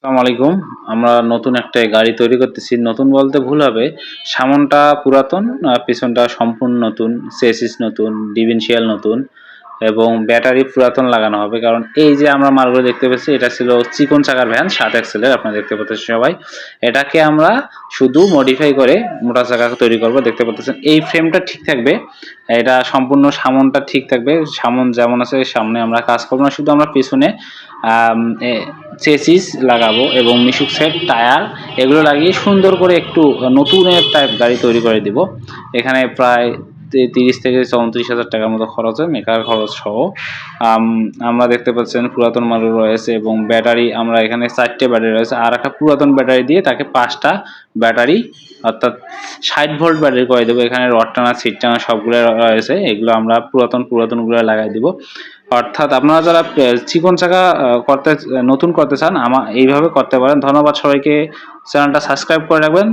আসসালামু আলাইকুম। আমরা নতুন একটা গাড়ি তৈরি করতেছি। নতুন বলতে ভুল হবে। সামনটা পুরাতন, পিছনটা সম্পূর্ণ নতুন, চেসিস নতুন, ডিফারেনশিয়াল নতুন এবং ব্যাটারি পুরাতন লাগানো হবে। কারণ এই যে আমরা মালগুলো দেখতে পাচ্ছি এটা ছিল চিকন চাকার ভ্যান ৭ অ্যাক্সেলের আপনারা দেখতে পাচ্ছেন সবাই। এটাকে আমরা শুধু মডিফাই করে মোটা চাকা তৈরি করব। দেখতে পাচ্ছেন এই ফ্রেমটা ঠিক থাকবে। এটা সম্পূর্ণ সামনটা ঠিক থাকবে। সামন যেমন আছে সামনে আমরা কাজ করব না। শুধু আমরা পেছনে আম এ চেসিস লাগাবো এবং মিশুক সেট, টায়ার এগুলো লাগিয়ে সুন্দর করে একটু নতুনের টাইপ গাড়ি তৈরি করে দিব। এখানে প্রায় ৩০ থেকে ৩৪,০০০ টাকার মতো খরচ হয় মেকার খরচ সহ। আমরা দেখতে পাচ্ছেন পুরাতন মালও রয়েছে এবং ব্যাটারি আমরা এখানে ৪ টে ব্যাটারি রয়েছে। আর একটা পুরাতন ব্যাটারি দিয়ে তাকে ৫ টা ব্যাটারি অর্থাৎ ৬০ ভোল্ট ব্যাটারি করে দেবো। এখানে রড টানা, সিট টানা সবগুলো রয়েছে। এগুলো আমরা পুরাতনগুলো লাগাই দিব। অর্থাৎ আপনারা যারা চিকন চাকা নতুন করতে চান এইভাবে করতে পারেন। ধন্যবাদ সবাইকে। চ্যানেলটা সাবস্ক্রাইব করে রাখবেন।